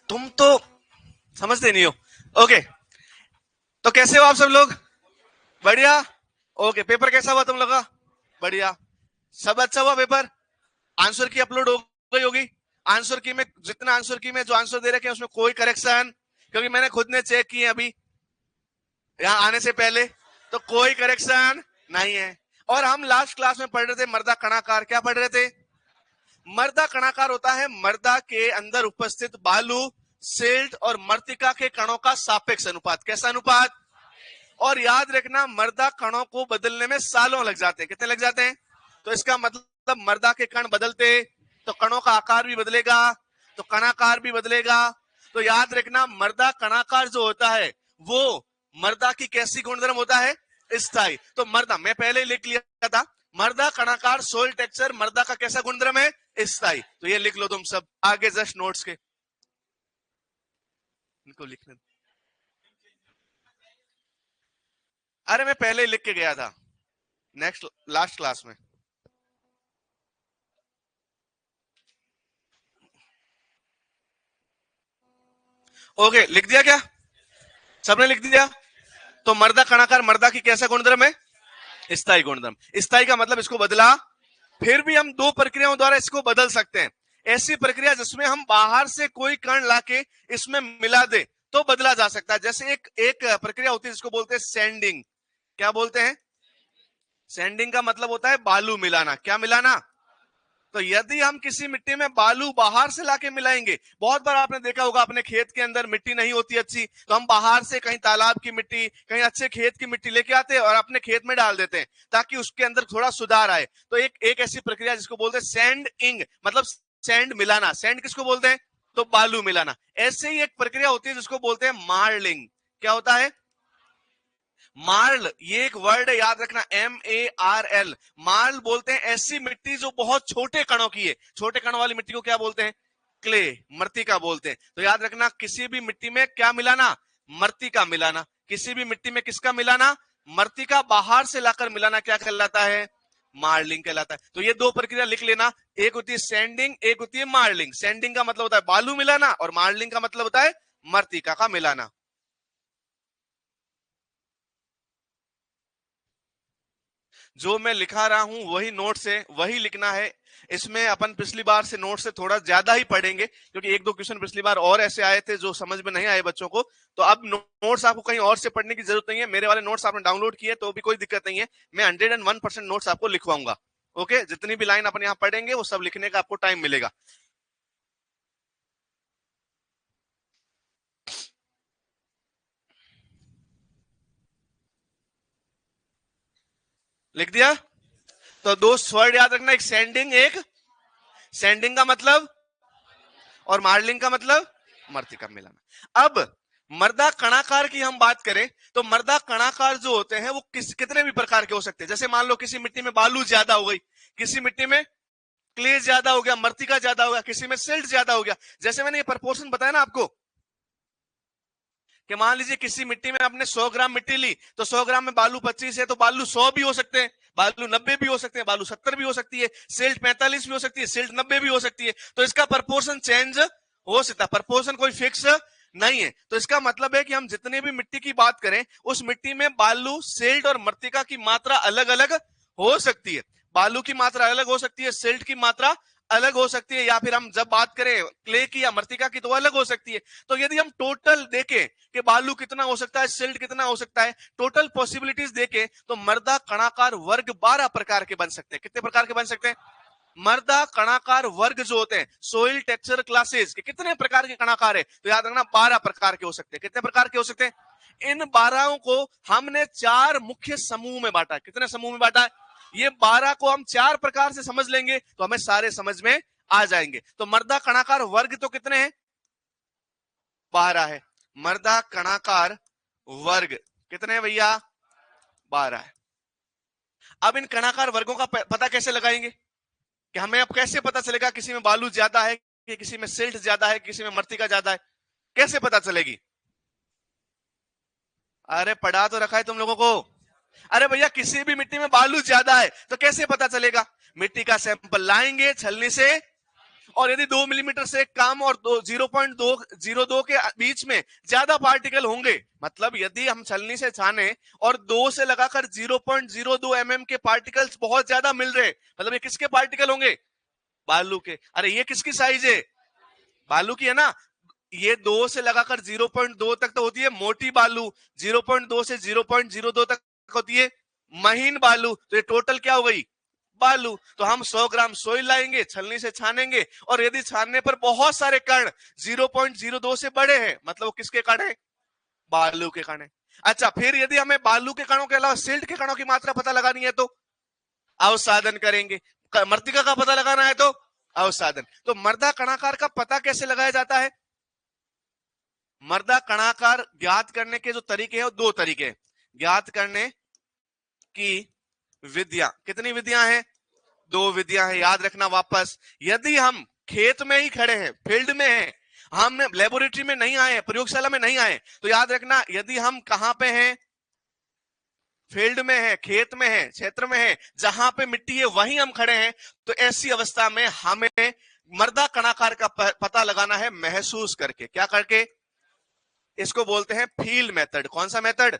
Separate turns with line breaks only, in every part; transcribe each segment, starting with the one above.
तुम तो समझते नहीं हो। ओके, तो कैसे हो आप सब लोग? बढ़िया। ओके, पेपर कैसा हुआ तुम लोग का? बढ़िया। सब अच्छा हुआ पेपर? आंसर की अपलोड हो गई होगी? आंसर की में जितना आंसर की में जो आंसर दे रखे हैं उसमें कोई करेक्शन? क्योंकि मैंने खुद ने चेक किए अभी यहाँ आने से पहले, तो कोई करेक्शन नहीं है। और हम लास्ट क्लास में पढ़ रहे थे मर्दा कणाकार। क्या पढ़ रहे थे? मर्दा कणाकार होता है मर्दा के अंदर उपस्थित बालू, सिल्ट और मर्तिका के कणों का सापेक्ष अनुपात। कैसा अनुपात? और याद रखना मर्दा कणों को बदलने में सालों लग जाते हैं। कितने लग जाते हैं? तो इसका मतलब मर्दा के कण बदलते तो कणों का आकार भी बदलेगा, तो कणाकार भी बदलेगा। तो याद रखना मर्दा कणाकार जो होता है वो मर्दा की कैसी गुणधर्म होता है? स्थायी। तो मर्दा मैं पहले ही लिख लिया था, मर्दा कणाकार सोल टेक्सचर मर्दा का कैसा गुणधर्म है? स्थायी। तो ये लिख लो तुम सब आगे जस्ट नोट्स के, इनको लिखने। अरे मैं पहले ही लिख के गया था नेक्स्ट लास्ट क्लास में। ओके, लिख दिया क्या? सबने लिख दिया? तो मर्दा कणाकार मर्दा की कैसा गुणधर्म है? स्थायी गुणधर्म। स्थायी का मतलब इसको बदला। फिर भी हम दो प्रक्रियाओं द्वारा इसको बदल सकते हैं। ऐसी प्रक्रिया जिसमें हम बाहर से कोई कण लाके इसमें मिला दे तो बदला जा सकता है। जैसे एक एक प्रक्रिया होती है जिसको बोलते हैं सैंडिंग। क्या बोलते हैं? सैंडिंग का मतलब होता है बालू मिलाना। क्या मिलाना? तो यदि हम किसी मिट्टी में बालू बाहर से लाके मिलाएंगे, बहुत बार आपने देखा होगा अपने खेत के अंदर मिट्टी नहीं होती अच्छी, तो हम बाहर से कहीं तालाब की मिट्टी, कहीं अच्छे खेत की मिट्टी लेके आते हैं और अपने खेत में डाल देते हैं ताकि उसके अंदर थोड़ा सुधार आए। तो एक एक ऐसी प्रक्रिया जिसको बोलते हैं सैंड इंग, मतलब सैंड मिलाना। सैंड किसको बोलते हैं? तो बालू मिलाना। ऐसे ही एक प्रक्रिया होती है जिसको बोलते हैं मार्लिंग। क्या होता है? मार्ल, ये एक वर्ड है, याद रखना, MARL। मार्ल बोलते हैं ऐसी मिट्टी जो बहुत छोटे कणों की है। छोटे कणों वाली मिट्टी को क्या बोलते हैं? क्ले, मृतिका बोलते हैं। तो याद रखना किसी भी मिट्टी में क्या मिलाना? मृतिका मिलाना। किसी भी मिट्टी में किसका मिलाना? मृतिका बाहर से लाकर मिलाना क्या कहलाता है? मार्लिंग कहलाता है। तो ये दो प्रक्रिया लिख लेना, एक होती है सैंडिंग, एक होती है मार्लिंग। सैंडिंग का मतलब होता है बालू मिलाना और मार्लिंग का मतलब होता है मृतिका का मिलाना। जो मैं लिखा रहा हूं वही नोट से वही लिखना है। इसमें अपन पिछली बार से नोट से थोड़ा ज्यादा ही पढ़ेंगे क्योंकि एक दो क्वेश्चन पिछली बार और ऐसे आए थे जो समझ में नहीं आए बच्चों को। तो अब नोट्स आपको कहीं और से पढ़ने की जरूरत नहीं है। मेरे वाले नोट्स आपने डाउनलोड किए तो भी कोई दिक्कत नहीं है। मैं 101% नोट्स आपको लिखवाऊंगा। ओके, जितनी भी लाइन अपन यहाँ पढ़ेंगे वो सब लिखने का आपको टाइम मिलेगा। लिख दिया? तो दो वर्ड याद रखना, एक सैंडिंग, एक सैंडिंग का मतलब, और मार्लिंग का मतलब मृतिका मिलाना। अब मर्दा कणाकार की हम बात करें तो मर्दा कणाकार जो होते हैं वो कितने भी प्रकार के हो सकते हैं। जैसे मान लो किसी मिट्टी में बालू ज्यादा हो गई, किसी मिट्टी में क्ले ज्यादा हो गया, मृतिका ज्यादा हो गया, किसी में सिल्ट ज्यादा हो गया। जैसे मैंने ये प्रपोर्शन बताया ना आपको कि मान लीजिए किसी मिट्टी में आपने 100 ग्राम मिट्टी ली तो 100 ग्राम में बालू 25 है, तो बालू 100 भी हो सकते हैं, बालू 90 भी हो सकते हैं, बालू 70 भी हो सकती है, सिल्ट 45 भी हो सकती है, सिल्ट 90 भी हो सकती है। तो इसका प्रपोर्शन चेंज हो सकता है, प्रपोर्शन कोई फिक्स नहीं है। तो इसका मतलब है कि हम जितने भी मिट्टी की बात करें उस मिट्टी में बालू, सिल्ट और मृतिका की मात्रा अलग अलग हो सकती है। बालू की मात्रा अलग हो सकती है, सिल्ट की मात्रा अलग हो सकती है, या फिर हम जब बात करें क्ले की या मृतिका की तो अलग हो सकती है। तो यदि हम टोटल देखें कि बालू कितना हो सकता है, सिल्ट कितना हो सकता है, टोटल पॉसिबिलिटीज देखें तो मर्दा कणाकार वर्ग 12 प्रकार के बन सकते हैं। कितने प्रकार के बन सकते हैं? मर्दा कणाकार वर्ग जो होते हैं, सोइल टेक्सचर क्लासेस के कितने प्रकार के कणाकार है? तो याद रखना 12 प्रकार के हो सकते हैं। कितने प्रकार के हो सकते हैं? इन 12 को हमने 4 मुख्य समूह में बांटा। कितने समूह में बांटा है? ये 12 को हम 4 प्रकार से समझ लेंगे तो हमें सारे समझ में आ जाएंगे। तो मर्दा कणाकार वर्ग तो कितने हैं? 12 है। मर्दा कणाकार वर्ग कितने हैं भैया? 12 है। अब इन कणाकार वर्गों का पता कैसे लगाएंगे कि हमें अब कैसे पता चलेगा किसी में बालू ज्यादा है कि किसी में सिल्ट ज्यादा है, किसी में मृतिका ज्यादा है? कैसे पता चलेगी? अरे पढ़ा तो रखा है तुम लोगों को। अरे भैया किसी भी मिट्टी में बालू ज्यादा है तो कैसे पता चलेगा? मिट्टी का सैंपल लाएंगे छलनी से, और यदि 2 मिलीमीटर से कम और 0.202 के बीच में ज्यादा पार्टिकल होंगे, मतलब यदि हम छलनी से छाने और 2 से लगाकर 0.02 mm के पार्टिकल्स बहुत ज्यादा मिल रहे, मतलब ये किसके पार्टिकल होंगे? बालू के। अरे ये किसकी साइज है? बालू की है ना। ये 2 से लगाकर 0.2 तक तो होती है मोटी बालू, 0.2 से 0.02 तक होती है महीन बालू। तो ये टोटल क्या हो गई? बालू। तो हम 100 ग्राम सोइल लाएंगे, छलनी से छानेंगे, और यदि छानने पर बहुत सारे कण 0.02 से बड़े हैं, मतलब वो किसके कण है? बालू के कण है। अच्छा, फिर यदि हमें बालू के कणों के अलावा सिल्ट के कणों की मात्रा पता लगानी है तो अवसादन करेंगे। मृतिका का पता लगाना है तो अवसादन। तो मृदा कणाकार का पता कैसे लगाया जाता है? मृदा कणाकार ज्ञात करने के जो तरीके हैं वो 2 तरीके हैं। ज्ञात करने की विधियां, कितनी विधियां हैं? 2 विधियां हैं, याद रखना वापस। यदि हम खेत में ही खड़े हैं, फील्ड में हैं, हम लेबोरेटरी में नहीं आए, प्रयोगशाला में नहीं आए, तो याद रखना यदि हम कहां पे हैं? फील्ड में है, खेत में है, क्षेत्र में है, जहां पे मिट्टी है वहीं हम खड़े हैं, तो ऐसी अवस्था में हमें मृदा कणाकार का पता लगाना है महसूस करके। क्या करके? इसको बोलते हैं फील मेथड। कौन सा मेथड?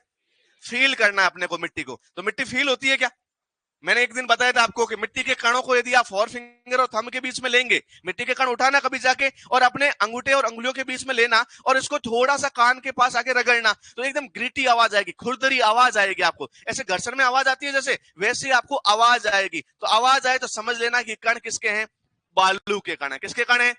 फील करना है अपने को मिट्टी को। तो मिट्टी फील होती है क्या? मैंने एक दिन बताया था आपको कि मिट्टी के कणों को यदि आप 4 फिंगर और थंब के बीच में लेंगे, मिट्टी के कण उठाना कभी जाके और अपने अंगूठे और अंगुलियों के बीच में लेना और इसको थोड़ा सा कान के पास आके रगड़ना, तो एकदम ग्रिटी आवाज आएगी, खुरदरी आवाज आएगी। आपको ऐसे घर्षण में आवाज आती है जैसे, वैसे आपको आवाज आएगी। तो आवाज आए तो समझ लेना कि कण किसके हैं? बालू के कण है। किसके कण है?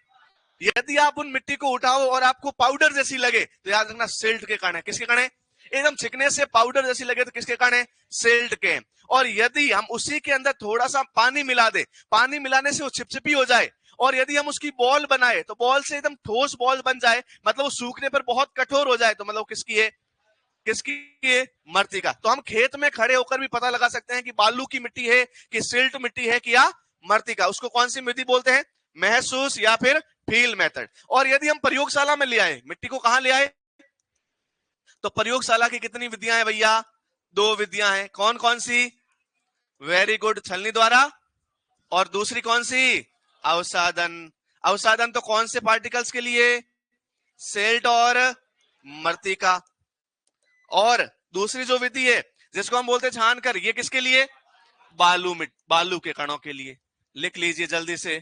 यदि आप उन मिट्टी को उठाओ और आपको पाउडर जैसी लगे तो याद रखना सिल्ट के कण है। किसके कण है? एकदम चिकने से पाउडर जैसी लगे तो किसके कण है? सिल्ट के। और यदि हम उसी के अंदर थोड़ा सा पानी मिला दे, पानी मिलाने से वो चिपचिपी हो जाए, और यदि हम उसकी बॉल बनाए तो बॉल से एकदम ठोस बॉल बन जाए, मतलब वो सूखने पर बहुत कठोर हो जाए, तो मतलब किसकी है? किसकी है? मृतिका। तो हम खेत में खड़े होकर भी पता लगा सकते हैं कि बालू की मिट्टी है कि सिल्ट मिट्टी है कि या मृतिका। उसको कौन सी विधि बोलते हैं? महसूस या फिर फील मेथड। और यदि हम प्रयोगशाला में ले आए, मिट्टी को कहां ले आए? तो प्रयोगशाला की कितनी विधियां हैं भैया? 2 विधियां हैं। कौन कौन सी? वेरी गुड, छलनी द्वारा। और दूसरी कौन सी? अवसादन। अवसादन तो कौन से पार्टिकल्स के लिए? सेल्ट और मृतिका। और दूसरी जो विधि है जिसको हम बोलते हैं छान कर, ये किसके लिए? बालू के कणों के लिए। लिख लीजिए जल्दी से।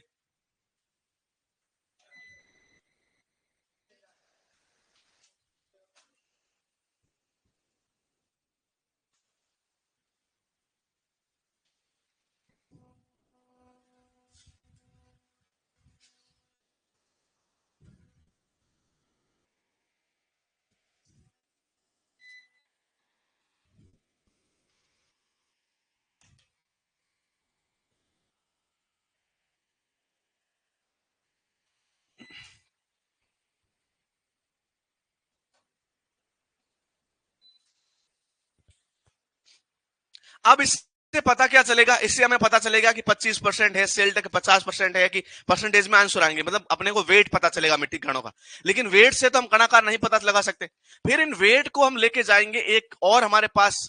अब इससे पता क्या चलेगा? इससे हमें पता चलेगा कि 25% है सेल्ट, 50% है, कि परसेंटेज में आंसर आएंगे, मतलब अपने को वेट पता चलेगा मिट्टी कणों का। लेकिन वेट से तो हम कणाकार नहीं पता लगा सकते। फिर इन वेट को हम लेके जाएंगे, एक और हमारे पास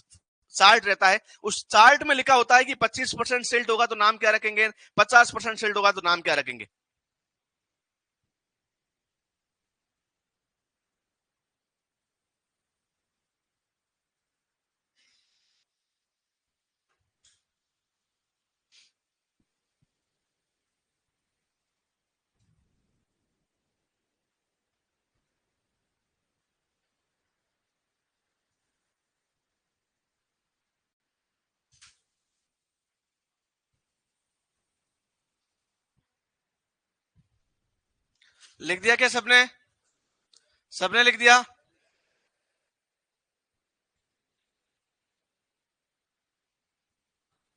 चार्ट रहता है, उस चार्ट में लिखा होता है कि 25% सेल्ट होगा तो नाम क्या रखेंगे, 50% सेल्ट होगा तो नाम क्या रखेंगे। लिख दिया क्या सबने? सबने लिख दिया?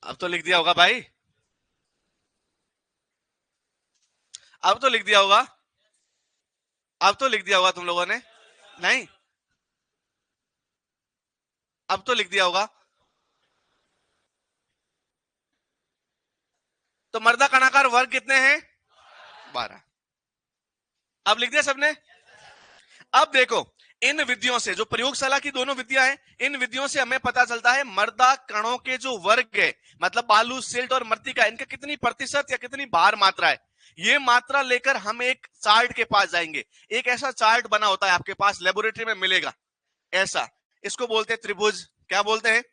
अब तो लिख दिया होगा भाई, अब तो लिख दिया होगा, अब तो लिख दिया होगा तुम लोगों ने। नहीं, अब तो लिख दिया होगा। तो मर्दा कणाकार वर्ग कितने हैं? 12। अब लिख दिया सबने? अब देखो, इन विधियों से, जो प्रयोगशाला की दोनों विधियां हैं, इन विधियों से हमें पता चलता है मर्दा कणों के जो वर्ग है, मतलब बालू, सिल्ट और मृतिका, इनका कितनी प्रतिशत या कितनी भार मात्रा है। ये मात्रा लेकर हम एक चार्ट के पास जाएंगे। एक ऐसा चार्ट बना होता है आपके पास, लेबोरेटरी में मिलेगा ऐसा, इसको बोलते हैं त्रिभुज। क्या बोलते हैं?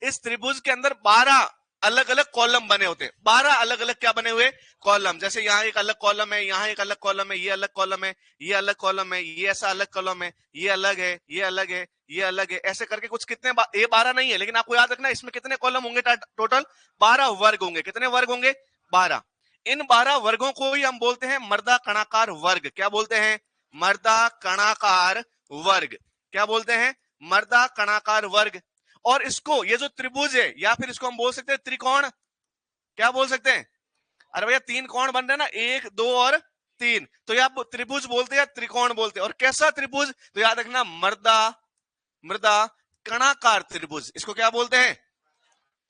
इस त्रिभुज के अंदर 12 अलग अलग कॉलम बने होते हैं। 12 अलग अलग क्या बने हुए? कॉलम। जैसे यहाँ एक अलग कॉलम है, यहाँ एक अलग कॉलम है, ये अलग कॉलम है, ये अलग कॉलम है, ये ऐसा अलग कॉलम है, ये अलग है, ये अलग है, ये अलग है, ऐसे करके कुछ कितने ये 12 नहीं है, लेकिन आपको याद रखना इसमें कितने कॉलम होंगे? टोटल 12 वर्ग होंगे। कितने वर्ग होंगे? 12। इन 12 वर्गों को ही हम बोलते हैं मर्दा कणाकार वर्ग। क्या बोलते हैं? मर्दा कणाकार वर्ग। क्या बोलते हैं? मर्दा कणाकार वर्ग। और इसको, ये जो त्रिभुज है, या फिर इसको हम बोल सकते हैं त्रिकोण। क्या बोल सकते हैं? अरे भैया 3 कोण बन रहे हैं ना, 1 2 और 3, तो ये आप त्रिभुज बोलते हैं या त्रिकोण बोलते हैं? और कैसा त्रिभुज? तो याद रखना मर्दा मृदा कणाकार त्रिभुज, इसको क्या बोलते हैं?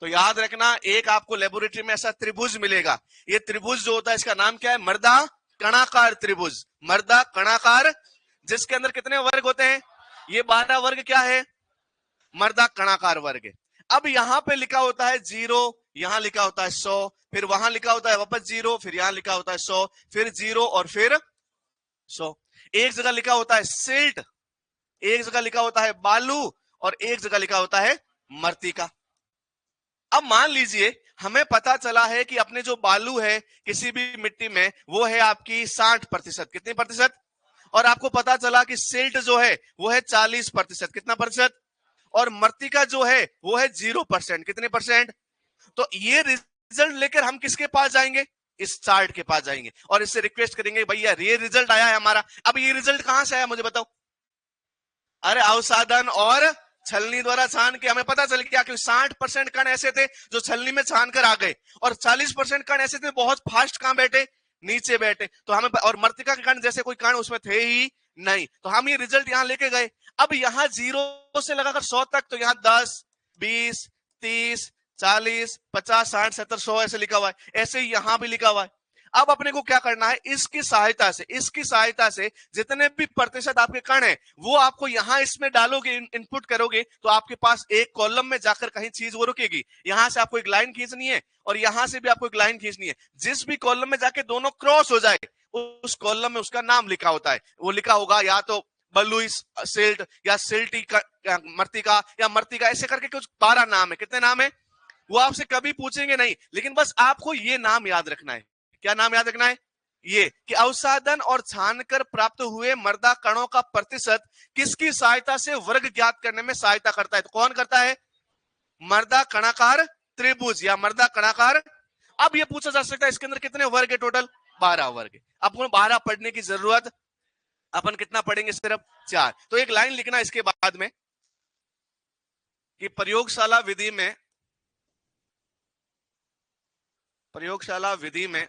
तो याद रखना एक आपको लेबोरेटरी में ऐसा त्रिभुज मिलेगा। ये त्रिभुज जो होता है इसका नाम क्या है? मर्दा कणाकार त्रिभुज। मर्दा कणाकार, जिसके अंदर कितने वर्ग होते हैं? ये 12 वर्ग क्या है? मर्दा कणाकार वर्ग है। अब यहां पे लिखा होता है 0, यहां लिखा होता है 100, फिर वहां लिखा होता है वापस 0, फिर यहां लिखा होता है 100, फिर 0 और फिर 100। एक जगह लिखा होता है सिल्ट, एक जगह लिखा होता है बालू, और एक जगह लिखा होता है मर्तिका। अब मान लीजिए हमें पता चला है कि अपने जो बालू है किसी भी मिट्टी में, वो है आपकी 60%। कितनी प्रतिशत? और आपको पता चला कि सिल्ट जो है वो है 40%। कितना प्रतिशत? और मर्तिका जो है वो है 0%। कितने परसेंट? तो ये रिजल्ट लेकर हम किसके पास जाएंगे? इस चार्ट के पास जाएंगे और इससे रिक्वेस्ट करेंगे भैया ये रिजल्ट आया है हमारा। अब ये रिजल्ट कहां से आया मुझे बताओ? अरे अवसादन और छलनी द्वारा छान के हमें पता चल गया कि 60% कण ऐसे थे जो छलनी में छान कर आ गए, और 40% कण ऐसे थे बहुत फास्ट कहां बैठे? नीचे बैठे। तो हमें, और मर्तिका के कण जैसे कोई कण उसमें थे ही नहीं, तो हम ये रिजल्ट यहां लेके गए। अब यहां 0 से लगाकर 100 तक, तो यहां 10 20 30 40 50 60 70 100 ऐसे लिखा हुआ है। ऐसे ही यहां भी लिखा हुआ है। अब अपने को क्या करना है? इसकी सहायता से जितने भी प्रतिशत आपके कण है वो आपको यहां इसमें डालोगे, इनपुट करोगे, तो आपके पास एक कॉलम में जाकर कहीं चीज वो रुकेगी। यहां से आपको एक लाइन खींचनी है और यहां से भी आपको एक लाइन खींचनी है। जिस भी कॉलम में जाके दोनों क्रॉस हो जाए उस कॉलम में उसका नाम लिखा होता है। वो लिखा होगा या तो बलुई सिल्ट, या सिल्टी मर्तिका, या मर्तिका, ऐसे करके कुछ 12 नाम है। कितने नाम है? वो आपसे कभी पूछेंगे नहीं, लेकिन बस आपको ये नाम याद रखना है। क्या नाम याद रखना है? ये कि अवसादन और छानकर प्राप्त हुए मर्दा कणों का प्रतिशत किसकी सहायता से वर्ग ज्ञात करने में सहायता करता है? तो कौन करता है? मर्दा कणाकार त्रिभुज या मर्दा कणाकार। अब ये पूछा जा सकता है इसके अंदर कितने वर्ग है? टोटल 12 वर्ग है। आपको 12 पढ़ने की जरूरत, अपन कितना पढ़ेंगे? सिर्फ 4। तो एक लाइन लिखना इसके बाद में कि प्रयोगशाला विधि में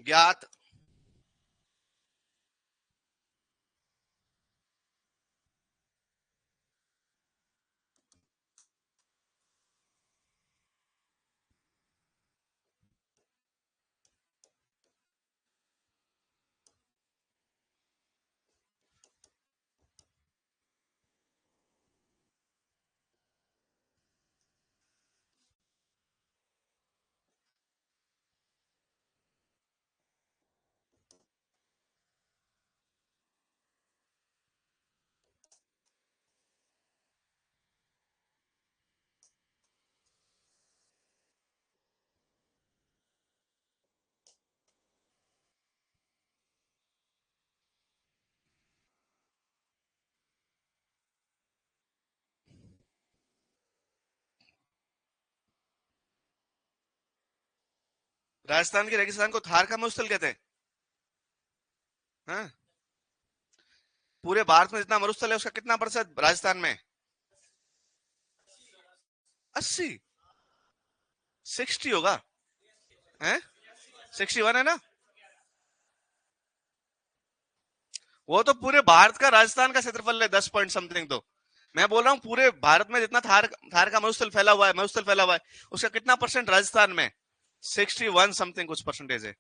ज्ञात राजस्थान के रेगिस्तान को थार का मरुस्थल कहते हैं। हाँ? पूरे भारत में जितना मरुस्थल है उसका कितना प्रतिशत राजस्थान में? 80? 60 होगा? है 61 है ना? वो तो पूरे भारत का, राजस्थान का क्षेत्रफल है 10 पॉइंट समथिंग। तो मैं बोल रहा हूँ पूरे भारत में जितना थार का मरुस्थल फैला हुआ है उसका कितना परसेंट राजस्थान में? 61 समथिंग कुछ परसेंटेज है।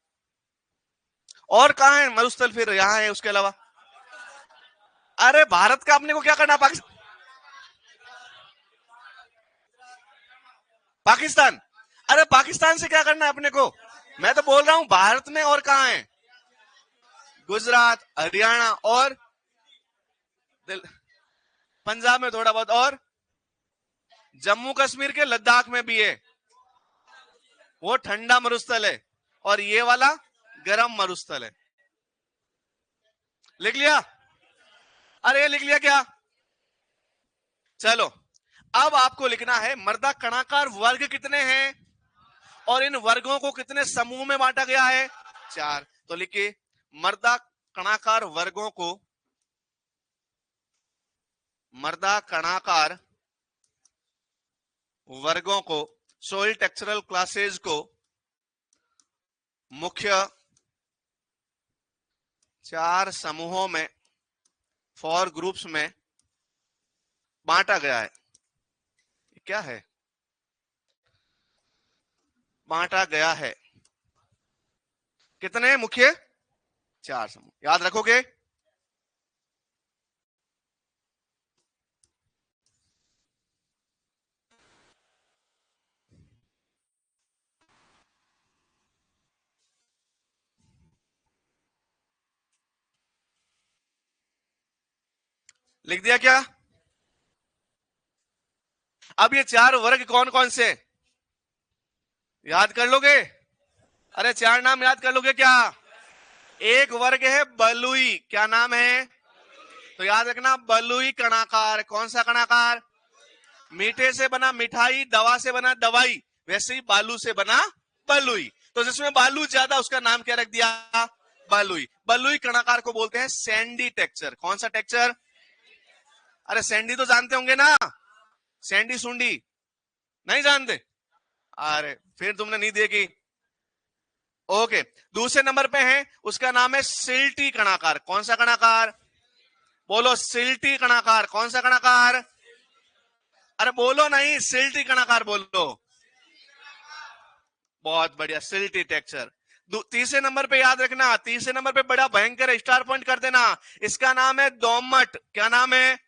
और कहाँ है मरुस्थल फिर? यहाँ है उसके अलावा? अरे भारत का अपने को क्या करना? पाकिस्तान। अरे पाकिस्तान से क्या करना है अपने को? मैं तो बोल रहा हूं भारत में और कहां है? गुजरात, हरियाणा और पंजाब में थोड़ा बहुत, और जम्मू कश्मीर के लद्दाख में भी है। वो ठंडा मरुस्थल है और ये वाला गर्म मरुस्थल है। लिख लिया? अरे लिख लिया क्या? चलो, अब आपको लिखना है मर्दा कणाकार वर्ग कितने हैं और इन वर्गों को कितने समूह में बांटा गया है? 4। तो लिखिए मर्दा कणाकार वर्गों को, मर्दा कणाकार वर्गों को, सोइल टेक्सचरल क्लासेज को मुख्य 4 समूहों में, 4 ग्रुप्स में बांटा गया है। क्या है? बांटा गया है। कितने मुख्य? 4 समूह। याद रखोगे? लिख दिया क्या? अब ये 4 वर्ग कौन कौन से? याद कर लोगे? अरे 4 नाम याद कर लोगे क्या? एक वर्ग है बलुई, क्या नाम है? तो याद रखना बलुई कणाकार। कौन सा कणाकार? मीठे से बना मिठाई, दवा से बना दवाई, वैसे ही बालू से बना बलुई। तो जिसमें बालू ज्यादा उसका नाम क्या रख दिया? बलुई। बलुई कणाकार को बोलते हैं सैंडी टेक्सचर। कौन सा टेक्सचर? अरे सैंडी तो जानते होंगे ना, सैंडी सुंडी। नहीं जानते? अरे फिर तुमने नहीं देखी। ओके, दूसरे नंबर पे है, उसका नाम है सिल्टी कणाकार। कौन सा कणाकार? बोलो सिल्टी कणाकार। कौन सा कणाकार? अरे बोलो नहीं, सिल्टी कणाकार बोलो। बहुत बढ़िया, सिल्टी टेक्सचर। तीसरे नंबर पे याद रखना, तीसरे नंबर पे बड़ा भयंकर है, स्टार पॉइंट कर देना। इसका नाम है दोमट। क्या नाम है?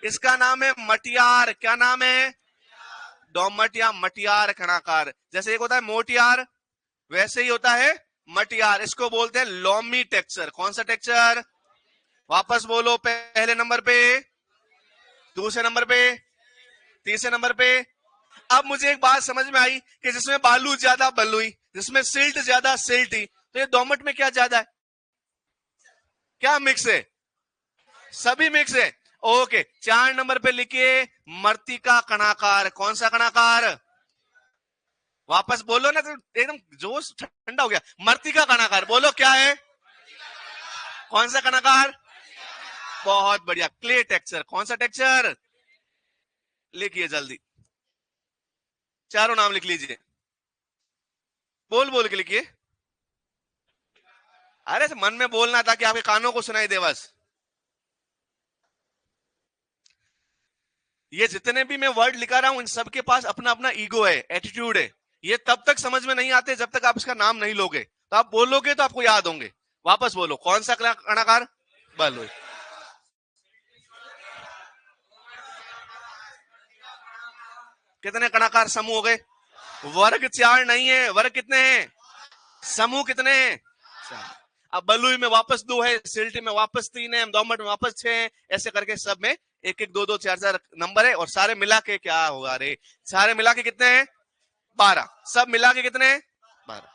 इसका नाम है मटियार। क्या नाम है? दोमट या मटियार कणाकार। जैसे एक होता है मोटियार, वैसे ही होता है मटियार। इसको बोलते हैं लोमी टेक्सचर। कौन सा टेक्सचर? वापस बोलो, पहले नंबर पे, दूसरे नंबर पे, तीसरे नंबर पे। अब मुझे एक बात समझ में आई कि जिसमें बालू ज्यादा बलुई, जिसमें सिल्ट ज्यादा सिल्टी, तो ये दोमट में क्या ज्यादा है? क्या मिक्स है? सभी मिक्स है। ओके, 4 नंबर पे लिखिए मर्तिका कणाकार। कौन सा कणाकार? वापस बोलो ना, तो एकदम जोश ठंडा हो गया। मर्तिका कणाकार बोलो, क्या है? कौन सा कणाकार? बहुत बढ़िया, क्ले टेक्सचर। कौन सा टेक्सचर? लिखिए जल्दी, चारों नाम लिख लीजिए, बोल बोल के लिखिए। अरे मन में बोलना ताकि आपके कानों को सुनाई दे बस। ये जितने भी मैं वर्ड लिखा रहा हूं, इन सबके पास अपना अपना ईगो है, एटीट्यूड है। ये तब तक समझ में नहीं आते जब तक आप इसका नाम नहीं लोगे। तो आप बोलोगे तो आपको याद होंगे। वापस बोलो, कौन सा कणाकार? बलुई। कितने कणाकार समूह हो गए? वर्ग 4 नहीं है, वर्ग कितने हैं? समूह कितने हैं? 4। अब बलुई में वापस 2 है, सिल्टी में वापस 3 है, दोमट में वापस 6 है। ऐसे करके सब में एक एक, दो दो, चार चार नंबर है। और सारे मिला के क्या होगा रे? सारे मिला के कितने हैं? 12। सब मिला के कितने हैं? 12।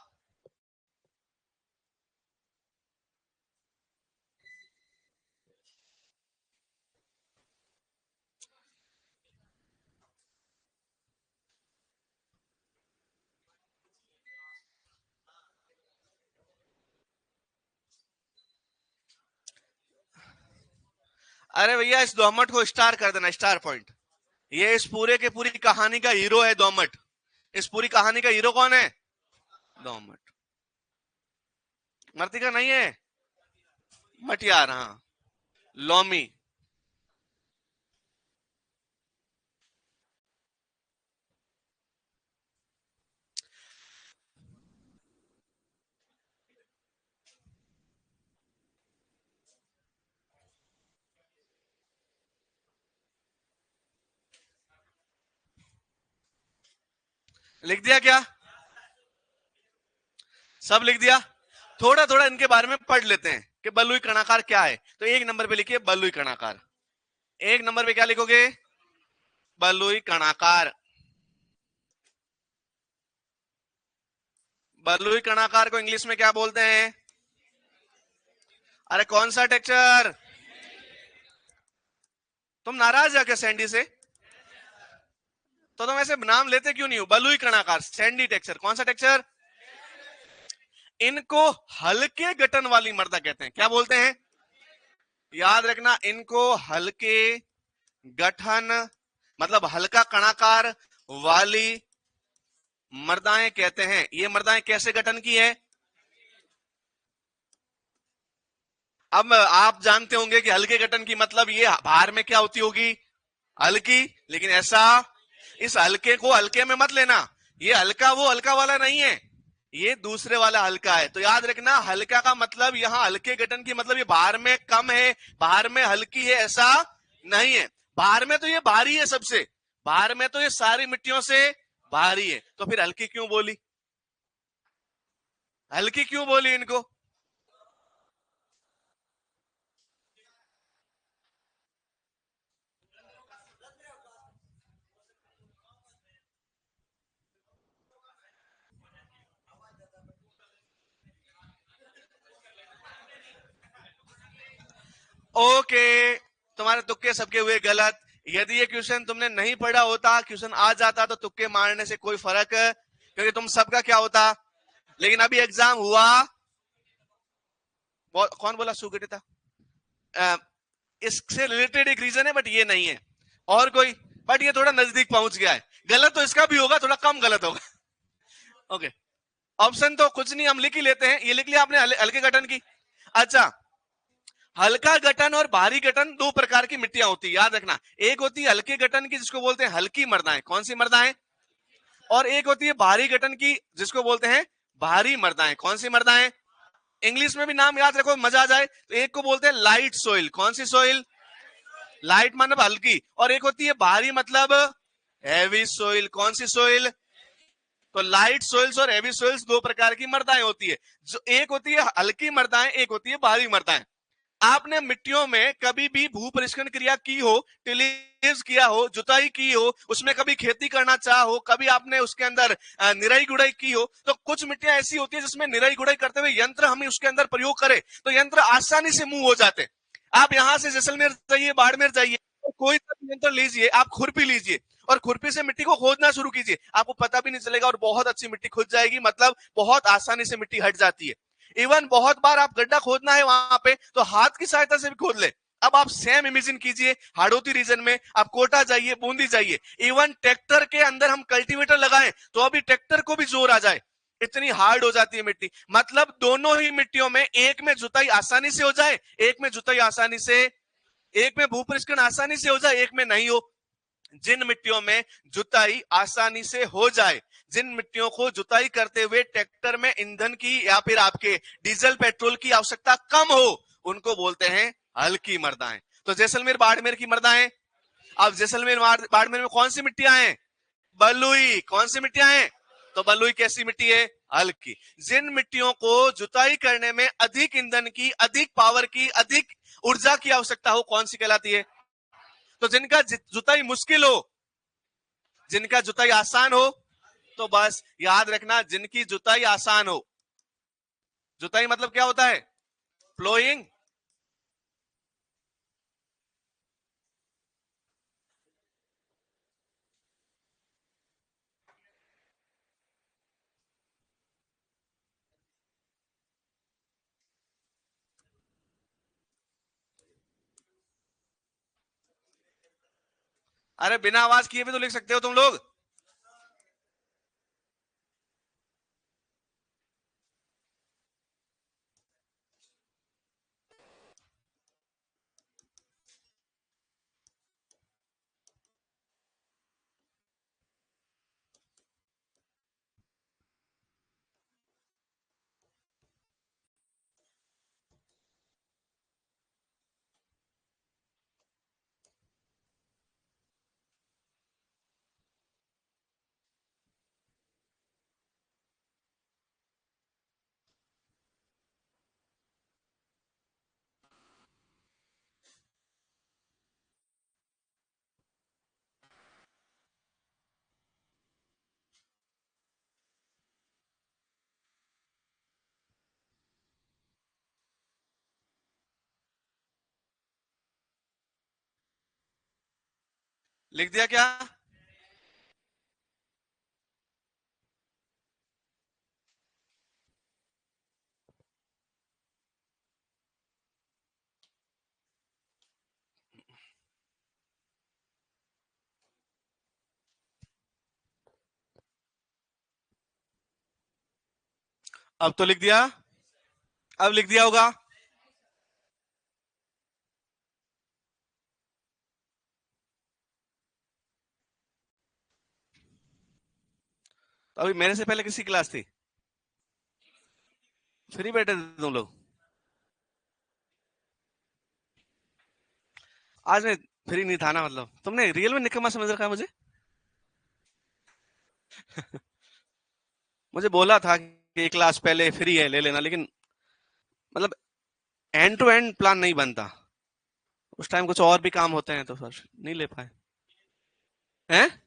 अरे भैया, इस दोमट को स्टार कर देना, स्टार पॉइंट। ये इस पूरे के पूरी कहानी का हीरो है दोमट। इस पूरी कहानी का हीरो कौन है? दोमट। मर्तिका नहीं है, मटियार। हाँ, लोमी। लिख दिया क्या? सब लिख दिया? थोड़ा थोड़ा इनके बारे में पढ़ लेते हैं कि बलुई कणाकार क्या है। तो एक नंबर पे लिखिए बलुई कणाकार। एक नंबर पे क्या लिखोगे? बलुई कणाकार। बलुई कणाकार को इंग्लिश में क्या बोलते हैं? अरे कौन सा टेक्सचर? तुम नाराज है क्या सैंडी से? तो तुम ऐसे नाम लेते क्यों नहीं हो? बलुई कणाकार, सैंडी टेक्सचर, कौन सा टेक्सचर? इनको हल्के गठन वाली मृदा कहते हैं। क्या बोलते हैं? याद रखना, इनको हल्के गठन मतलब हल्का कणाकार वाली मृदाएं कहते हैं। ये मृदाएं कैसे गठन की है? अब आप जानते होंगे कि हल्के गठन की मतलब ये बाहर में क्या होती होगी? हल्की। लेकिन ऐसा, इस हल्के को हल्के में मत लेना। ये हल्का वो हल्का वाला नहीं है, ये दूसरे वाला हल्का है। तो याद रखना, हल्का का मतलब यहां हल्के गठन की मतलब ये बाहर में कम है, बाहर में हल्की है, ऐसा नहीं है। बाहर में तो ये भारी है सबसे, बाहर में तो ये सारी मिट्टियों से भारी है। तो फिर हल्की क्यों बोली? हल्की क्यों बोली इनको? ओके, तुम्हारे तुक्के सबके हुए गलत। यदि ये क्वेश्चन तुमने नहीं पढ़ा होता, क्वेश्चन आ जाता, तो तुक्के मारने से कोई फर्क, क्योंकि तुम सबका क्या होता। लेकिन अभी एग्जाम हुआ। कौन बोला सुगठिता? इससे रिलेटेड एक रीजन है, बट ये नहीं है। और कोई? बट ये थोड़ा नजदीक पहुंच गया है। गलत तो इसका भी होगा, थोड़ा कम गलत होगा। ओके, ऑप्शन तो कुछ नहीं, हम लिख ही लेते हैं। ये लिख लिया आपने, हल्के गठन की। अच्छा, हल्का गठन और भारी गठन दो प्रकार की मिट्टियां होती है, याद रखना। एक होती है हल्के गठन की, जिसको बोलते हैं हल्की मृदाएं। कौन सी मृदाएं? और एक होती है भारी गठन की, जिसको बोलते हैं भारी मृदाएं। कौन सी मृदाएं? इंग्लिश में भी नाम याद रखो, मजा आ जाए। तो एक को बोलते हैं लाइट सोइल। कौन सी सोइल? लाइट मतलब हल्की। और एक होती है भारी मतलब हैवी सोइल। कौन सी सोइल? तो लाइट सोइल्स और हैवी सोइल्स दो प्रकार की मृदाएं होती है। जो एक होती है हल्की मृदाएं, एक होती है भारी मृदाएं। आपने मिट्टियों में कभी भी भू परिष्करण क्रिया की हो, टिलेज किया हो, जुताई की हो, उसमें कभी खेती करना चाह हो, कभी आपने उसके अंदर निराई गुड़ाई की हो, तो कुछ मिट्टियां ऐसी होती है जिसमें निराई गुड़ाई करते हुए यंत्र हमें उसके अंदर प्रयोग करे तो यंत्र आसानी से मूव हो जाते। आप यहां से जैसलमेर जाइए, बाड़मेर जाइए, तो कोई सा भी यंत्र लीजिए, आप खुरपी लीजिए और खुरपी से मिट्टी को खोदना शुरू कीजिए, आपको पता भी नहीं चलेगा और बहुत अच्छी मिट्टी खुद जाएगी। मतलब बहुत आसानी से मिट्टी हट जाती है। इवन बहुत बार आप गड्ढा खोदना है वहां पे तो हाथ की सहायता से भी खोद ले। अब आप सेम इमेजिन कीजिए, हाड़ौती रीजन में आप कोटा जाइए, बूंदी जाइए, इवन ट्रैक्टर के अंदर हम कल्टीवेटर लगाएं तो अभी ट्रैक्टर को भी जोर आ जाए, इतनी हार्ड हो जाती है मिट्टी। मतलब दोनों ही मिट्टियों में, एक में जुताई आसानी से हो जाए, एक में जुताई आसानी से, एक में भूपरिष्करण आसानी से हो जाए, एक में नहीं हो। जिन मिट्टियों में जुताई आसानी से हो जाए, जिन मिट्टियों को जुताई करते हुए ट्रैक्टर में ईंधन की या फिर आपके डीजल पेट्रोल की आवश्यकता कम हो, उनको बोलते हैं हल्की मृदाएं। तो जैसलमेर बाड़मेर की मृदाएं। अब जैसलमेर बाड़मेर में कौन सी मिट्टियां हैं? बलुई। कौन सी मिट्टियां हैं? तो बलुई कैसी मिट्टी है? हल्की। जिन मिट्टियों को जुताई करने में अधिक ईंधन की, अधिक पावर की, अधिक ऊर्जा की आवश्यकता हो, कौन सी कहलाती है? तो जिनका जुताई मुश्किल हो, जिनका जुताई आसान हो, तो बस याद रखना, जिनकी जुताई आसान हो। जुताई मतलब क्या होता है? प्लोइंग। अरे बिना आवाज किए भी तो लिख सकते हो तुम लोग। लिख दिया क्या? अब तो लिख दिया, अब लिख दिया होगा। तो अभी मेरे से पहले किसी क्लास थी? फ्री बैठे थे तुम लोग? आज मैं फ्री नहीं था ना, मतलब तुमने रियल में निकम्मा समझ रखा है मुझे। मुझे बोला था कि एक क्लास पहले फ्री है ले लेना, लेकिन मतलब एंड टू एंड प्लान नहीं बनता, उस टाइम कुछ और भी काम होते हैं तो फिर नहीं ले पाए। हैं?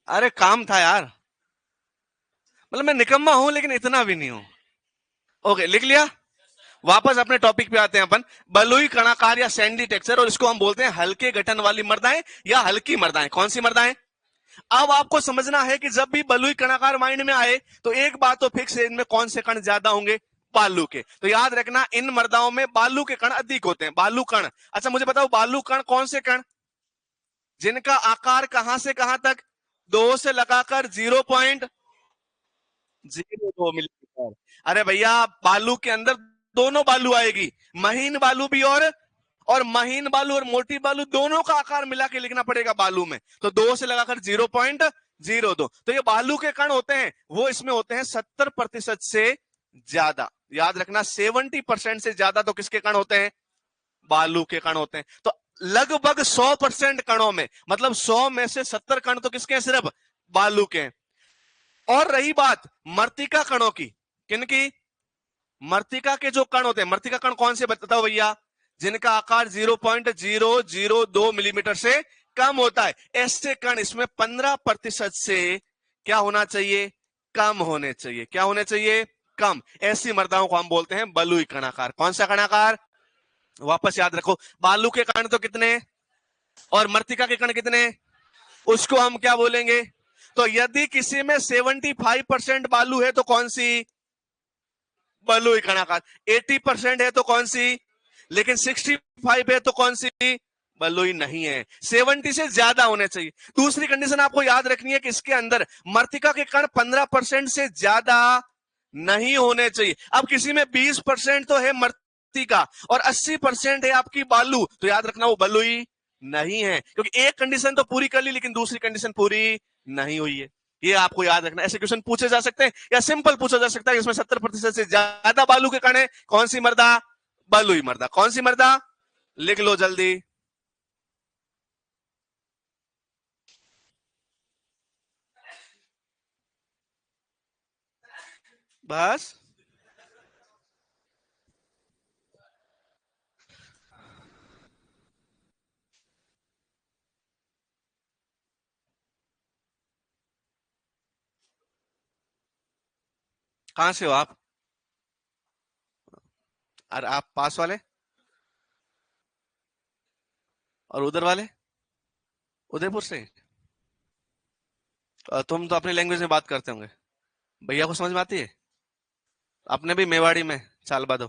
अरे काम था यार, मतलब मैं निकम्मा हूं लेकिन इतना भी नहीं हूं। ओके, लिख लिया। वापस अपने टॉपिक पे आते हैं अपन। बलुई कणाकार या सैंडी टेक्सचर, और इसको हम बोलते हैं हल्के गठन वाली मृदाएं या हल्की मृदाएं। कौन सी मृदाएं? अब आपको समझना है कि जब भी बलुई कणाकार माइंड में आए तो एक बात तो फिक्स है, इनमें कौन से कण ज्यादा होंगे? बालू के। तो याद रखना, इन मृदाओं में बालू के कण अधिक होते हैं। बालू कण। अच्छा मुझे बताओ, बालू कण कौन से कण जिनका आकार कहां से कहां तक? 2 से लगाकर 0.02 मिलीमीटर। अरे भैया, बालू के अंदर दोनों बालू आएगी, महीन बालू भी और महीन बालू और मोटी बालू दोनों का आकार मिला के लिखना पड़ेगा बालू में। तो 2 से लगाकर 0.02। तो ये बालू के कण होते हैं, वो इसमें होते हैं 70% से ज्यादा। याद रखना, 70% से ज्यादा तो किसके कण होते हैं? बालू के कण होते हैं। तो लगभग 100% कणों में, मतलब 100 में से 70 कण तो किसके हैं? सिर्फ बालू के हैं। और रही बात मर्तिका कणों की, किनकी? मर्तिका के जो कण होते हैं, मर्तिका कण कौन से बताओ भैया? जिनका आकार 0.002 मिलीमीटर से कम होता है। ऐसे कण इसमें 15% से क्या होना चाहिए? कम होने चाहिए। क्या होने चाहिए? कम। ऐसी मृदाओं को हम बोलते हैं बलुई कणाकार। कौन सा कणाकार? वापस याद रखो, बालू के कण तो कितने और मर्तिका के कण कितने, उसको हम क्या बोलेंगे? तो यदि किसी में 75% बालू है तो कौन सी? बलुई कणाकार। 80% है तो कौन सी? लेकिन 65 है तो कौन सी? बलुई नहीं है। 70 से ज्यादा होने चाहिए। दूसरी कंडीशन आपको याद रखनी है कि इसके अंदर मर्तिका के कण 15% से ज्यादा नहीं होने चाहिए। अब किसी में 20% तो है मर्तिका और 80% है आपकी बालू, तो याद रखना वो बलुई नहीं है, क्योंकि एक कंडीशन तो पूरी कर ली लेकिन दूसरी कंडीशन पूरी नहीं हुई है। ये आपको याद रखना। ऐसे क्वेश्चन पूछे जा सकते हैं या सिंपल पूछा जा सकता है, इसमें 70% से ज्यादा बालू के कण है। कौन सी मृदा? बलुई मृदा। कौन सी मृदा? लिख लो जल्दी। बस। कहां से हो आप? और आप पास वाले और उधर वाले उदयपुर से? तुम तो अपनी लैंग्वेज में बात करते होंगे, भैया को समझ में आती है? अपने भी मेवाड़ी में चाल बादो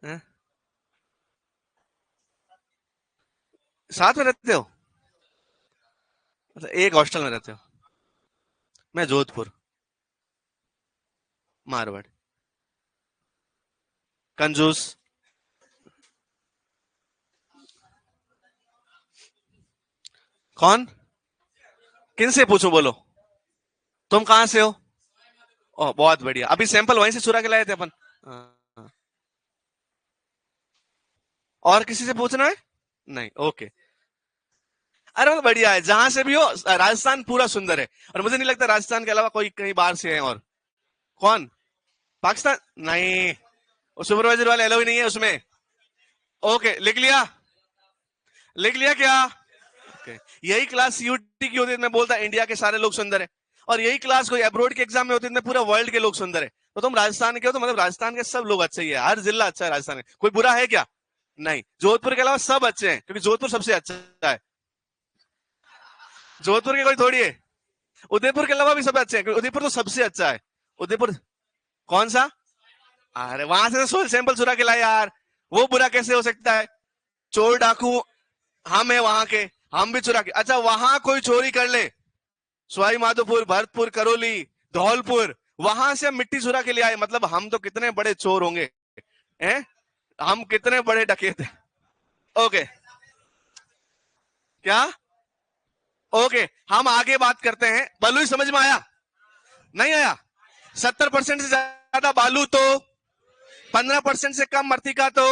हैं? साथ में रहते हो? अच्छा, एक हॉस्टल में रहते हो? मैं जोधपुर, मारवाड़। कंजूस। कौन? किन से पूछूं, बोलो। तुम कहां से हो? ओह बहुत बढ़िया, अभी सैंपल वहीं से चुरा के लाए थे अपन। हाँ। और किसी से पूछना है? नहीं, ओके। अरे मतलब बढ़िया है, जहां से भी हो। राजस्थान पूरा सुंदर है, और मुझे नहीं लगता राजस्थान के अलावा कोई कहीं बाहर से है। और कौन? पाकिस्तान? नहीं, वो सुपरवाइजर वाले अलाउ ही नहीं है उसमें। ओके, लिख लिया। लिख लिया क्या? ओके। यही क्लास यूटी की होती है, मैं बोलता इंडिया के सारे लोग सुंदर है। और यही क्लास कोई अब्रोड के एग्जाम में होती है, पूरा वर्ल्ड के लोग सुंदर है। तो तुम राजस्थान के हो तो मतलब राजस्थान के सब लोग अच्छे ही है, हर जिला अच्छा है राजस्थान में, कोई बुरा है क्या? नहीं, जोधपुर के अलावा सब अच्छे हैं, क्योंकि जोधपुर सबसे अच्छा है। जोधपुर के कोई थोड़ी है। उदयपुर के अलावा भी सब अच्छे हैं, क्योंकि उदयपुर तो सबसे अच्छा है। उदयपुर कौन सा? अरे वहां से तो सोल सैंपल चुरा के लाए यार, वो बुरा कैसे हो सकता है? चोर डाकू हम है वहां के, हम भी चुरा के। अच्छा, वहां कोई चोरी कर ले, सवाई माधोपुर, भरतपुर, करौली, धौलपुर, वहां से हम मिट्टी चुरा के ले आए, मतलब हम तो कितने बड़े चोर होंगे, हैं? हम कितने बड़े डकैत हैं। ओके, क्या? ओके, हम आगे बात करते हैं। बलुई समझ में आया? नहीं आया? 70% से ज्यादा बालू तो, 15% से कम मृतिका तो,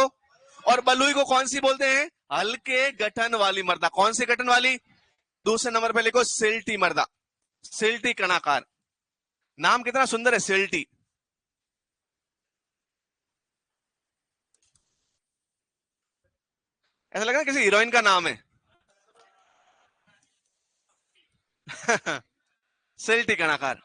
और बलुई को कौन सी बोलते हैं? हल्के गठन वाली मृदा। कौन सी गठन वाली? दूसरे नंबर पे लिखो सिल्टी मृदा, सिल्टी कणाकार। नाम कितना सुंदर है, सिल्टी। ऐसा लग रहा है किसी हीरोइन का नाम है। सिल्टी कणाकार।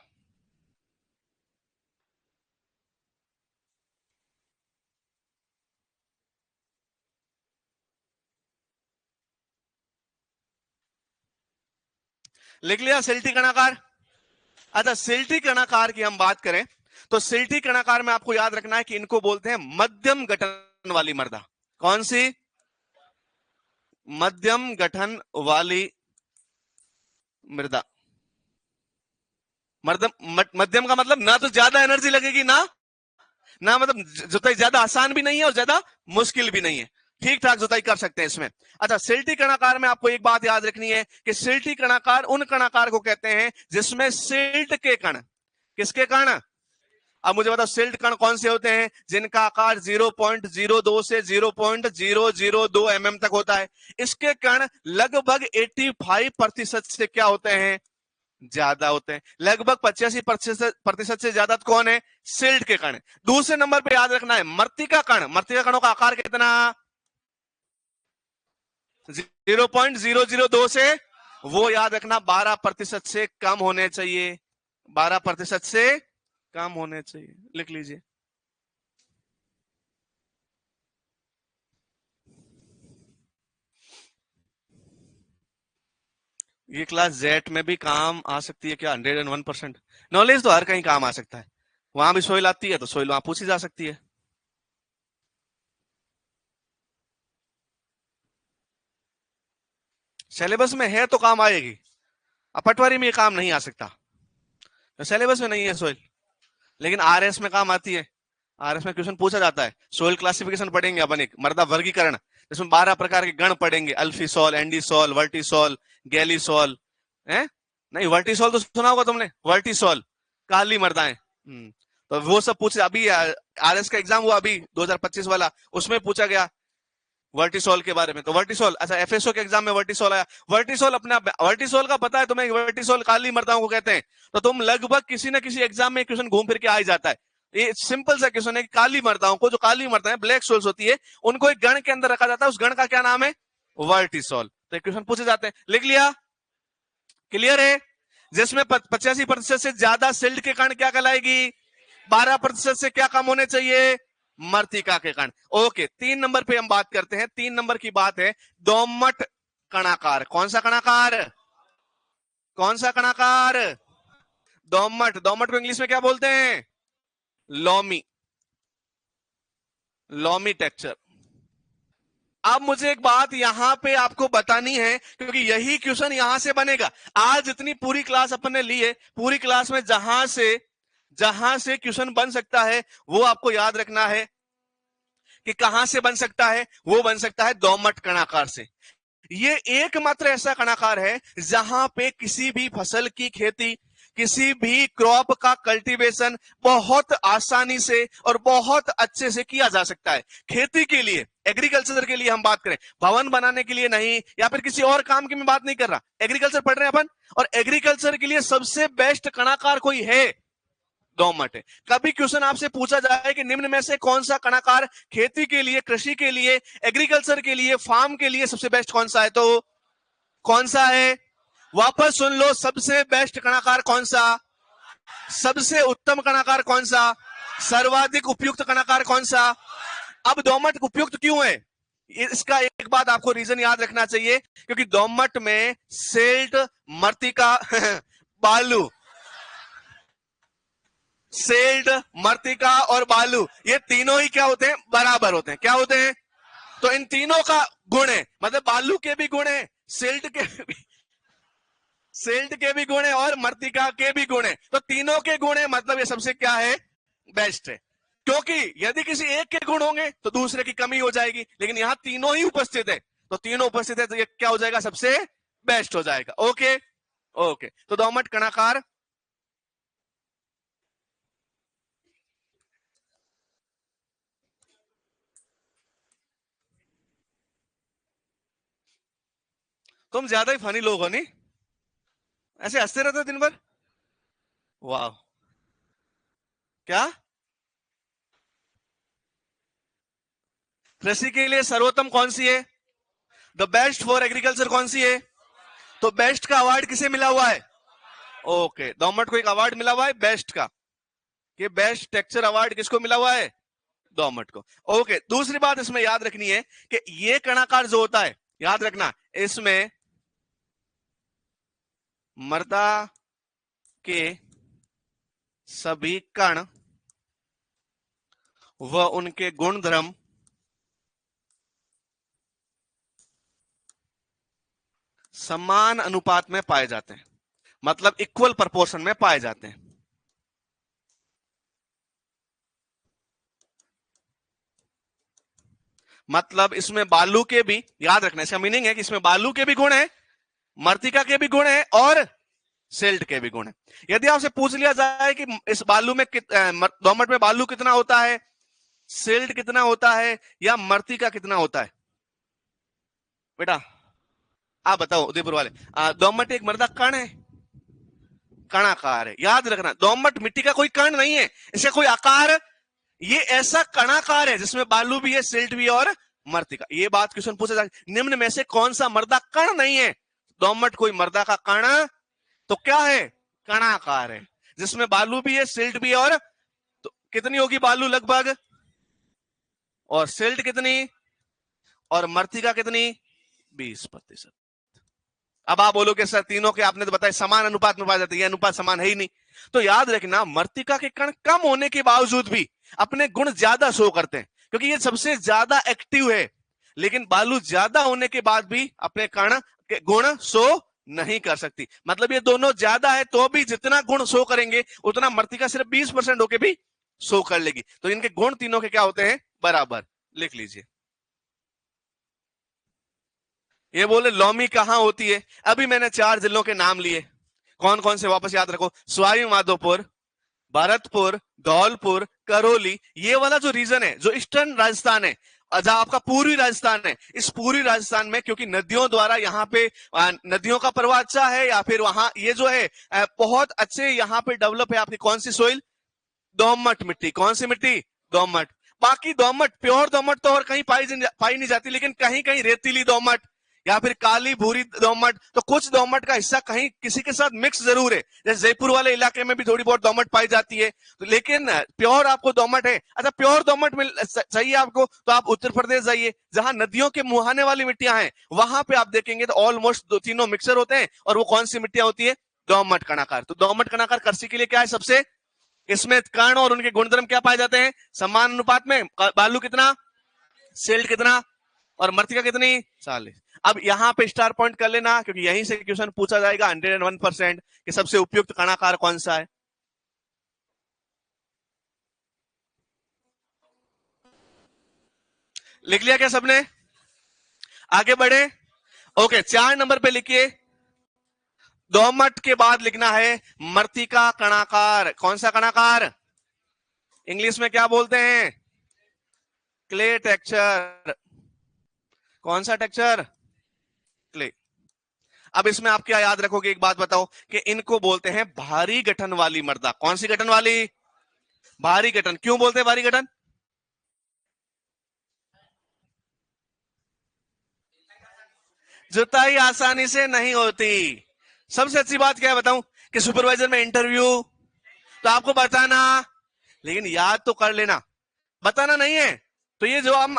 लिख लिया सिल्टी कणाकार? अच्छा, सिल्टी कणाकार की हम बात करें तो सिल्टी कणाकार में आपको याद रखना है कि इनको बोलते हैं मध्यम गठन वाली मृदा। कौन सी? मध्यम गठन वाली मृदा। मध्यम का मतलब ना तो ज्यादा एनर्जी लगेगी, ना मतलब जुताई ज्यादा आसान भी नहीं है और ज्यादा मुश्किल भी नहीं है, ठीक ठाक जुताई कर सकते हैं इसमें। अच्छा, सिल्टी कणाकार में आपको एक बात याद रखनी है कि सिल्टी कणाकार उन कणाकार को कहते हैं जिसमें सिल्ट के कण, किसके कण? अब मुझे बताओ, सिल्ट कण कौन से होते हैं? जिनका आकार 0.02 से 0.002 mm तक होता है। इसके कण लगभग 85% से क्या होते हैं? ज्यादा होते हैं। लगभग 85% से ज्यादा कौन है? सिल्ट के कण। दूसरे नंबर पे याद रखना है मृतिका कण। मृतिका कणों का आकार कितना? 0.002 से, वो याद रखना 12% से कम होने चाहिए, 12% से कम होने चाहिए। लिख लीजिए। ये क्लास जेट में भी काम आ सकती है क्या? 101%। नॉलेज तो हर कहीं काम आ सकता है। वहां भी सोइल आती है तो सोइल वहां पूछी जा सकती है। सिलेबस में है तो काम आएगी, अब पटवारी में ये काम नहीं आ सकता, तो सिलेबस में नहीं है सोइल, लेकिन आरएस में काम आती है। आरएस में क्वेश्चन पूछा जाता है। सोइल क्लासिफिकेशन पढ़ेंगे अपन, एक मृदा वर्गीकरण, जिसमें 12 प्रकार के गण पढ़ेंगे, अल्फीसॉल, एंडीसॉल, वर्टिसॉल, गैलीसॉल। है नहीं, वर्टिसॉल तो सुना होगा तुमने, वर्टिसॉल काली मृदाएं। तो वो सब पूछे। अभी आरएस का एग्जाम हुआ अभी 2025 वाला, उसमें पूछा गया वर्टिसॉल के बारे में। तो वर्टिसॉल, अच्छा एफएसओ के एग्जाम में वर्टिसॉल आया। वर्टिसॉल अपना, वर्टिसॉल का पता है तुम्हें? वर्टिसॉल काली मृदाओं को कहते हैं। तो तुम लगभग किसी ना किसी एग्जाम में क्वेश्चन घूम फिर के आ ही जाता है। ये सिंपल सा क्वेश्चन है कि काली मृदाओं को, जो काली मृदाएं ब्लैक सोल्स होती है, उनको एक गण के अंदर रखा जाता है। उस गण का क्या नाम है? वर्टिसॉल। तो क्वेश्चन पूछे जाते हैं। लिख लिया? क्लियर है? जिसमें 85% से ज्यादा सिल्ट के कण क्या कहलाएगी? 12% से क्या कम होने चाहिए? मृतिका के कण। ओके, 3 नंबर पे हम बात करते हैं। 3 नंबर की बात है दोमट कणाकार। कौन सा कणाकार? कौन सा कणाकार? दोमट। दोमट को इंग्लिश में क्या बोलते हैं? लॉमी। Loamy texture. अब मुझे एक बात यहां पे आपको बतानी है, क्योंकि यही क्वेश्चन यहां से बनेगा। आज इतनी पूरी क्लास अपन ने ली है, पूरी क्लास में जहां से क्वेश्चन बन सकता है वो आपको याद रखना है कि कहां से बन सकता है। वो बन सकता है दोमट कणाकार से। ये एकमात्र ऐसा कणाकार है जहां पे किसी भी फसल की खेती, किसी भी क्रॉप का कल्टीवेशन बहुत आसानी से और बहुत अच्छे से किया जा सकता है। खेती के लिए, एग्रीकल्चर के लिए हम बात करें, भवन बनाने के लिए नहीं, या फिर किसी और काम की मैं बात नहीं कर रहा, एग्रीकल्चर पढ़ रहे हैं अपन, और एग्रीकल्चर के लिए सबसे बेस्ट कणाकार कोई है? दोमट है। कभी क्वेश्चन आपसे पूछा जाए कि निम्न में से कौन सा कणाकार खेती के लिए, कृषि के लिए, एग्रीकल्चर के लिए, फार्म के लिए सबसे बेस्ट कौन सा है, तो कौन सा है? वापस सुन लो, सबसे बेस्ट कणाकार कौन सा? सबसे उत्तम कणाकार कौन सा? सर्वाधिक उपयुक्त कणाकार कौन सा? अब दोमट उपयुक्त क्यों है? इसका एक बात आपको रीजन याद रखना चाहिए, क्योंकि दोमट में सिल्ट, मृतिका, बालू, सिल्ट, मृतिका और बालू, ये तीनों ही क्या होते हैं, बराबर होते हैं। क्या होते हैं? तो इन तीनों का गुण है, मतलब बालू के भी गुण है, सिल्ट के भी, सिल्ट के भी गुण है और मृतिका के भी गुण है। तो तीनों के गुण है, मतलब ये सबसे क्या है, बेस्ट है। क्योंकि यदि किसी एक के गुण होंगे तो दूसरे की कमी हो जाएगी, लेकिन यहां तीनों ही उपस्थित है, तो तीनों उपस्थित है तो ये क्या हो जाएगा, सबसे बेस्ट हो जाएगा। ओके ओके, तो दोमट कणाकार, तुम ज्यादा ही फनी लोग हो नहीं, ऐसे हंसते रहते हो दिन भर। वाह, क्या कृषि के लिए सर्वोत्तम कौन सी है, द बेस्ट फॉर एग्रीकल्चर कौन सी है? तो बेस्ट का अवार्ड किसे मिला हुआ है? ओके, दोमट को एक अवार्ड मिला हुआ है बेस्ट का, कि बेस्ट टेक्सचर अवार्ड किसको मिला हुआ है? दोमट को। ओके, दूसरी बात इसमें याद रखनी है कि ये कणाकार जो होता है, याद रखना, इसमें मृदा के सभी कण व उनके गुणधर्म समान अनुपात में पाए जाते हैं, मतलब इक्वल प्रोपोर्शन में पाए जाते हैं। मतलब इसमें बालू के भी, याद रखना, इसका मीनिंग है कि इसमें बालू के भी गुण है, मृतिका के भी गुण है और सिल्ट के भी गुण है। यदि आपसे पूछ लिया जाए कि इस बालू में दोमट में बालू कितना होता है, सिल्ट कितना होता है, या मृतिका कितना होता है, बेटा आप बताओ उदयपुर वाले। दोमट एक मृदा कण है, कणाकार है, याद रखना, दोमट मिट्टी का कोई कण नहीं है, इसका कोई आकार, ये ऐसा कणाकार है जिसमें बालू भी है, सिल्ट भी है और मृतिका। ये बात क्वेश्चन पूछा जाए, निम्न में से कौन सा मृदा कण नहीं है? दोमट कोई मृदा का कण तो क्या है, कणाकार है, जिसमें बालू भी है, सिल्ट भी है, और तो कितनी होगी बालू लगभग, और सिल्ट कितनी, और मृतिका कितनी, 20%। अब आप बोलोगे सर तीनों के आपने तो बताया समान अनुपात में पाया जाता है, ये अनुपात समान है ही नहीं। तो याद रखना, मृतिका के कण कम होने के बावजूद भी अपने गुण ज्यादा शो करते हैं, क्योंकि ये सबसे ज्यादा एक्टिव है, लेकिन बालू ज्यादा होने के बाद भी अपने कण के गुण शो नहीं कर सकती। मतलब ये दोनों ज्यादा है तो भी जितना गुण शो करेंगे उतना मृतिका सिर्फ 20% होके भी शो कर लेगी। तो इनके गुण तीनों के क्या होते हैं, बराबर। लिख लीजिए। ये बोले लौमी कहां होती है, अभी मैंने 4 जिलों के नाम लिए, कौन कौन से वापस याद रखो, सवाई माधोपुर, भरतपुर, धौलपुर, करौली, ये वाला जो रीजन है, जो ईस्टर्न राजस्थान है, जहां आपका पूर्वी राजस्थान है, इस पूर्वी राजस्थान में क्योंकि नदियों द्वारा यहाँ पे नदियों का प्रवाह अच्छा है, या फिर वहां ये जो है बहुत अच्छे यहाँ पे डेवलप है आपकी कौन सी सोइल, दोमट मिट्टी। कौन सी मिट्टी, दोमट। बाकी दोमट, प्योर दोमट तो और कहीं पाई नहीं जाती, लेकिन कहीं कहीं रेतीली दोमट या फिर काली भूरी दोमट, तो कुछ दोमट का हिस्सा कहीं किसी के साथ मिक्स जरूर है, जैसे जयपुर वाले इलाके में भी थोड़ी बहुत दोमट पाई जाती है, तो लेकिन प्योर आपको दोमट है। अच्छा, प्योर दोमट मिल चाहिए आपको तो आप उत्तर प्रदेश जाइए, जहां नदियों के मुहाने वाली मिट्टियां हैं, वहां पे आप देखेंगे तो ऑलमोस्ट दो तीनों मिक्सर होते हैं, और वो कौन सी मिट्टियां होती है, दोमट कणाकार। तो दोमट कणाकार कृषि के लिए क्या है, सबसे, इसमें कण और उनके गुणधर्म क्या पाए जाते हैं, समान अनुपात में, बालू कितना, सिल्ट कितना, और मृतिका कितनी, 40। अब यहां पे स्टार पॉइंट कर लेना, क्योंकि यहीं से क्वेश्चन पूछा जाएगा 101% कि सबसे उपयुक्त कणाकार कौन सा है। लिख लिया क्या सबने, आगे बढ़े। ओके, 4 नंबर पे लिखिए, दोमट के बाद लिखना है मृतिका कणाकार। कौन सा कणाकार, इंग्लिश में क्या बोलते हैं, क्ले टेक्सचर। कौन सा टेक्सचर, क्ले। अब इसमें आप क्या याद रखोगे, एक बात बताओ, कि इनको बोलते हैं भारी गठन वाली मृदा। कौन सी गठन वाली, भारी गठन। क्यों बोलते हैं भारी गठन, जुताई आसानी से नहीं होती। सबसे अच्छी बात क्या है बताऊं, कि सुपरवाइजर में इंटरव्यू तो आपको बताना, लेकिन याद तो कर लेना, बताना नहीं है। तो ये जो हम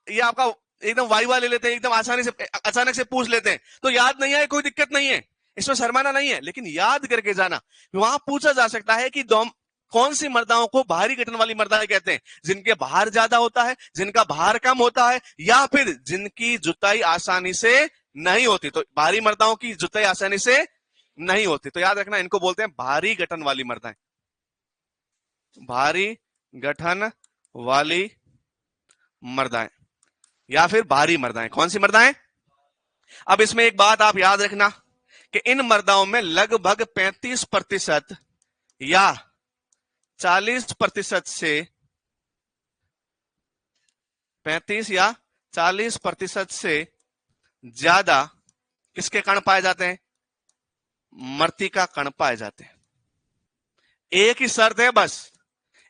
ये आपका एकदम वाइवा ले लेते हैं, एकदम आसानी से अचानक से पूछ लेते हैं, तो याद नहीं आए कोई दिक्कत नहीं है, इसमें शर्माना नहीं है, लेकिन याद करके जाना। वहां पूछा जा सकता है कि कौन सी मर्दाओं को भारी गठन वाली मर्दाएं कहते हैं? जिनके भार ज्यादा होता है, जिनका भार कम होता है, या फिर जिनकी जुताई आसानी से नहीं होती। तो भारी मर्दाओं की जुताई आसानी से नहीं होती, तो याद रखना इनको बोलते हैं भारी गठन वाली मर्दाएं। भारी गठन वाली मर्दाएं या फिर भारी मर्दाएं। कौन सी मर्दाएं? अब इसमें एक बात आप याद रखना कि इन मर्दाओं में लगभग 35% या 40% से 35 या 40% से ज्यादा किसके कण पाए जाते हैं? मृत्तिका कण पाए जाते हैं। एक ही शर्त है बस,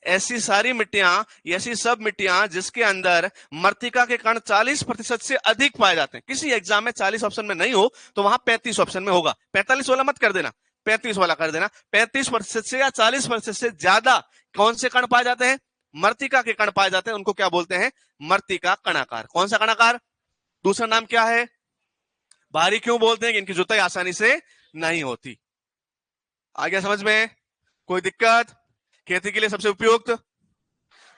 ऐसी सारी मिट्टियां, ऐसी सब मिट्टियां जिसके अंदर मृत्तिका के कण 40% से अधिक पाए जाते हैं। किसी एग्जाम में 40 ऑप्शन में नहीं हो तो वहां 35 ऑप्शन में होगा। 45 वाला मत कर देना, 35 वाला कर देना। 35% से या 40% से ज्यादा कौन से कण पाए जाते हैं? मृत्तिका के कण पाए जाते हैं, उनको क्या बोलते हैं? मृत्तिका कणाकार। कौन सा कणाकार? दूसरा नाम क्या है? भारी क्यों बोलते हैं? कि इनकी जुताई आसानी से नहीं होती। आ गया समझ में? कोई दिक्कत? खेती के लिए सबसे उपयुक्त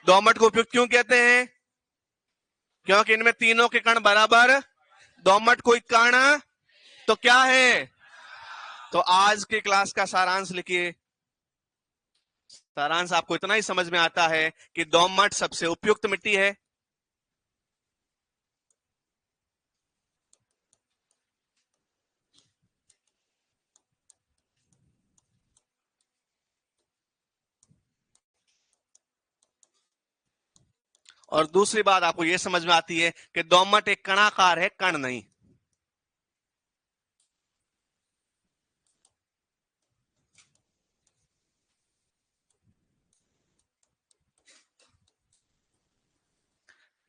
दोमट को उपयुक्त क्यों कहते हैं? क्योंकि इनमें तीनों के कण बराबर। दोमट कोई कण तो क्या है? तो आज की क्लास का सारांश लिखिए। सारांश आपको इतना ही समझ में आता है कि दोमट सबसे उपयुक्त मिट्टी है। और दूसरी बात आपको यह समझ में आती है कि दोमट एक कणाकार है, कण नहीं।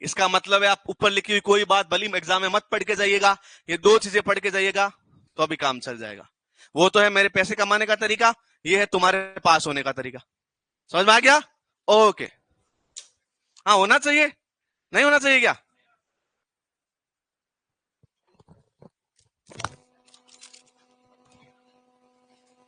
इसका मतलब है आप ऊपर लिखी हुई कोई बात भली एग्जाम में मत पढ़ के जाइएगा, ये दो चीजें पढ़ के जाइएगा तो अभी काम चल जाएगा। वो तो है मेरे पैसे कमाने का तरीका, ये है तुम्हारे पास होने का तरीका। समझ में आ गया? ओके। हाँ होना चाहिए, नहीं होना चाहिए क्या?